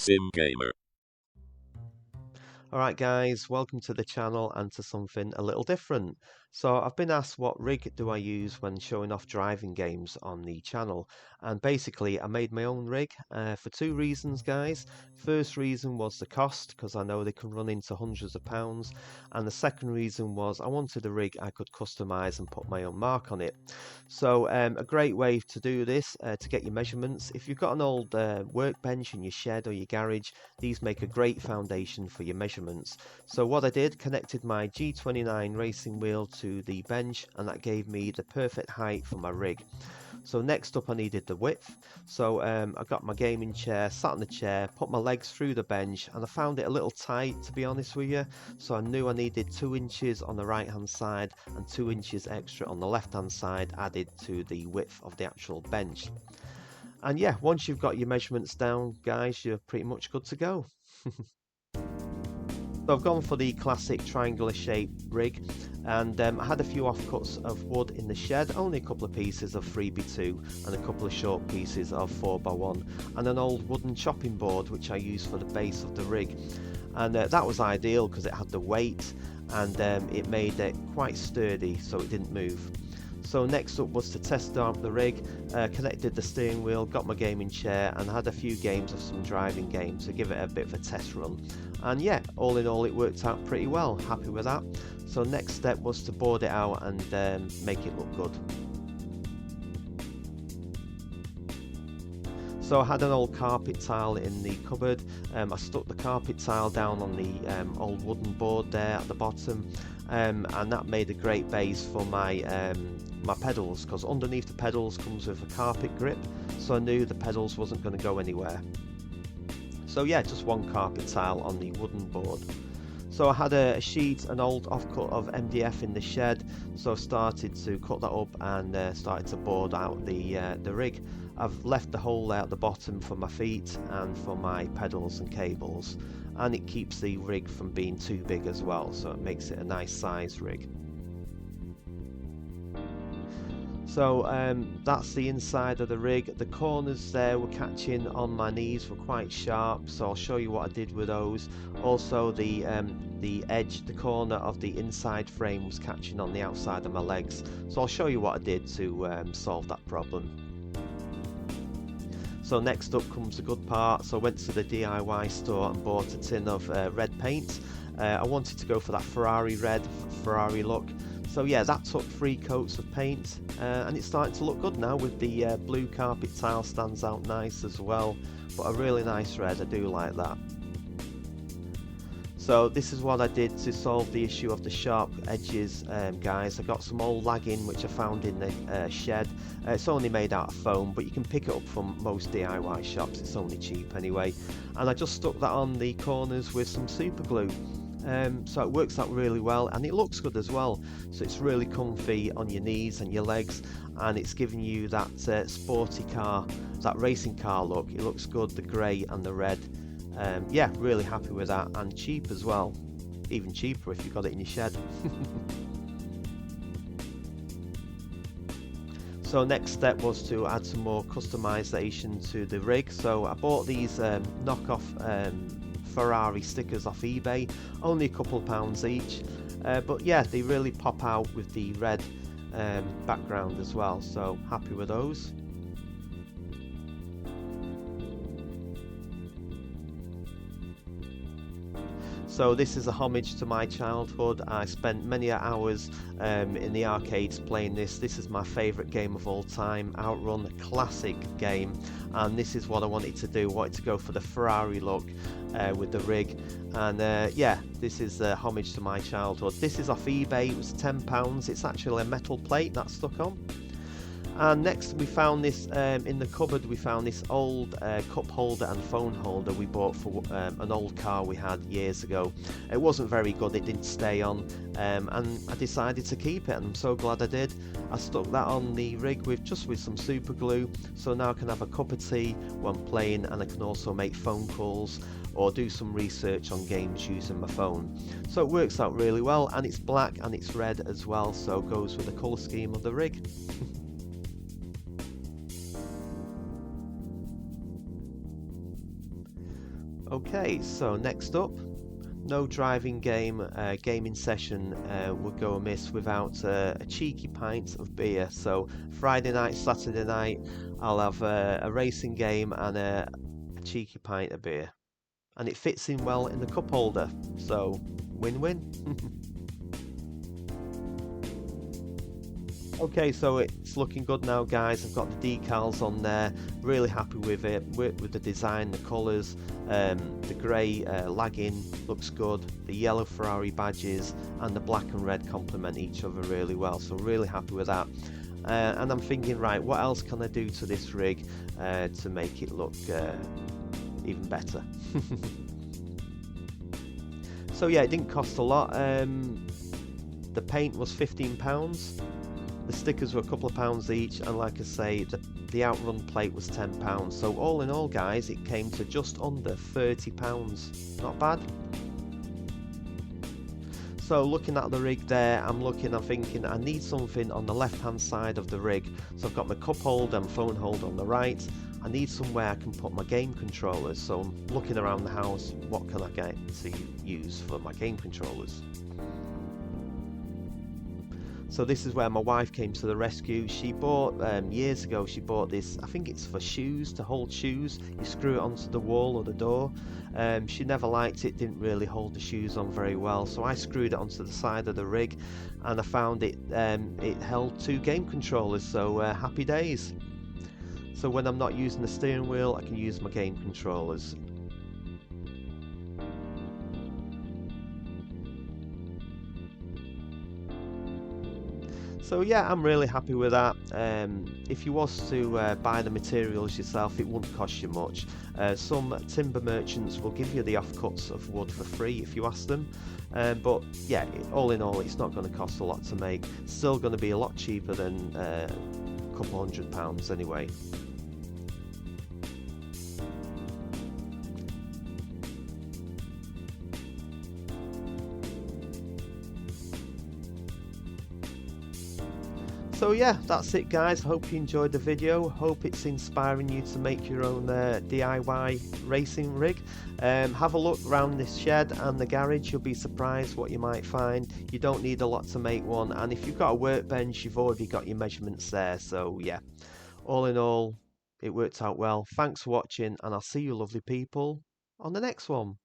Sim Gamer. Alright guys, welcome to the channel and to something a little different. So I've been asked what rig do I use when showing off driving games on the channel, and basically I made my own rig for two reasons guys. First reason was the cost, because I know they can run into hundreds of pounds, and the second reason was I wanted a rig I could customize and put my own mark on it. So a great way to do this, to get your measurements, if you've got an old workbench in your shed or your garage, these make a great foundation for your measurements. So what I did, connected my G29 racing wheel to the bench, and that gave me the perfect height for my rig. So next up I needed the width. So I got my gaming chair, sat on the chair, put my legs through the bench, and I found it a little tight, to be honest with you. So I knew I needed 2 inches on the right hand side and 2 inches extra on the left hand side added to the width of the actual bench. And yeah, once you've got your measurements down guys, you're pretty much good to go. So I've gone for the classic triangular shaped rig, and I had a few offcuts of wood in the shed, only a couple of pieces of 3x2 and a couple of short pieces of 4x1, and an old wooden chopping board which I used for the base of the rig. And that was ideal because it had the weight, and it made it quite sturdy so it didn't move. So next up was to test out the rig, connected the steering wheel, got my gaming chair, and had a few games of some driving games to give it a bit of a test run. And yeah, all in all it worked out pretty well, happy with that. So next step was to board it out and make it look good. So I had an old carpet tile in the cupboard. I stuck the carpet tile down on the old wooden board there at the bottom, and that made a great base for my my pedals, because underneath the pedals comes with a carpet grip, so I knew the pedals wasn't going to go anywhere. So yeah, just one carpet tile on the wooden board. So I had a sheet, an old offcut of MDF in the shed, so I started to cut that up and started to board out the rig. I've left the hole there at the bottom for my feet and for my pedals and cables, and it keeps the rig from being too big as well, so it makes it a nice size rig. So that's the inside of the rig. The corners there were catching on my knees, were quite sharp, so I'll show you what I did with those. Also the edge, the corner of the inside frame was catching on the outside of my legs, so I'll show you what I did to solve that problem. So next up comes the good part. So I went to the DIY store and bought a tin of red paint. I wanted to go for that Ferrari red, Ferrari look. So yeah, that took 3 coats of paint, and it's starting to look good now with the blue carpet tile, stands out nice as well, but a really nice red, I do like that. So this is what I did to solve the issue of the sharp edges, guys. I got some old lagging which I found in the shed. It's only made out of foam, but you can pick it up from most DIY shops, it's only cheap anyway. And I just stuck that on the corners with some super glue. So it works out really well, and it looks good as well. So it's really comfy on your knees and your legs, and it's giving you that sporty car, that racing car look. It looks good, the grey and the red. Yeah, really happy with that, and cheap as well. Even cheaper if you've got it in your shed. So next step was to add some more customization to the rig. So I bought these knockoff Ferrari stickers off eBay, only a couple of pounds each, but yeah, they really pop out with the red background as well, so happy with those. So this is a homage to my childhood. I spent many hours in the arcades playing this. This is my favourite game of all time, Outrun, a classic game, and this is what I wanted to do. I wanted to go for the Ferrari look with the rig, and yeah, this is a homage to my childhood. This is off eBay, it was £10. It's actually a metal plate that's stuck on. And next we found this in the cupboard. We found this old cup holder and phone holder we bought for an old car we had years ago. It wasn't very good, it didn't stay on, and I decided to keep it, and I'm so glad I did. I stuck that on the rig with some super glue, so now I can have a cup of tea when playing, and I can also make phone calls or do some research on games using my phone. So it works out really well, and it's black and it's red as well, so it goes with the colour scheme of the rig. Okay, so next up, no driving gaming session would go amiss without a cheeky pint of beer. So Friday night, Saturday night, I'll have a racing game and a cheeky pint of beer. And it fits in well in the cup holder, so win-win. Okay, so it's looking good now, guys. I've got the decals on there. Really happy with it, with the design, the colours, the grey lagging looks good. The yellow Ferrari badges and the black and red complement each other really well. So really happy with that. And I'm thinking, right, what else can I do to this rig to make it look even better? So yeah, it didn't cost a lot. The paint was £15. The stickers were a couple of pounds each, and like I say, the outrun plate was £10. So all in all, guys, it came to just under £30. Not bad. So looking at the rig there, I'm thinking I need something on the left hand side of the rig. So I've got my cup holder and phone holder on the right. I need somewhere I can put my game controllers. So I'm looking around the house, what can I get to use for my game controllers? So this is where my wife came to the rescue. She bought, years ago, she bought this, I think it's for shoes, to hold shoes. You screw it onto the wall or the door. She never liked it, didn't really hold the shoes on very well. So I screwed it onto the side of the rig and I found it held 2 game controllers, so happy days. So when I'm not using the steering wheel, I can use my game controllers. So yeah, I'm really happy with that. If you was to buy the materials yourself, it wouldn't cost you much. Some timber merchants will give you the offcuts of wood for free if you ask them. But yeah, all in all, it's not going to cost a lot to make. Still going to be a lot cheaper than a couple £100 anyway. So yeah, that's it, guys. Hope you enjoyed the video. Hope it's inspiring you to make your own DIY racing rig. Have a look around this shed and the garage. You'll be surprised what you might find. You don't need a lot to make one, and if you've got a workbench, you've already got your measurements there. So yeah, all in all, it worked out well. Thanks for watching, and I'll see you lovely people on the next one.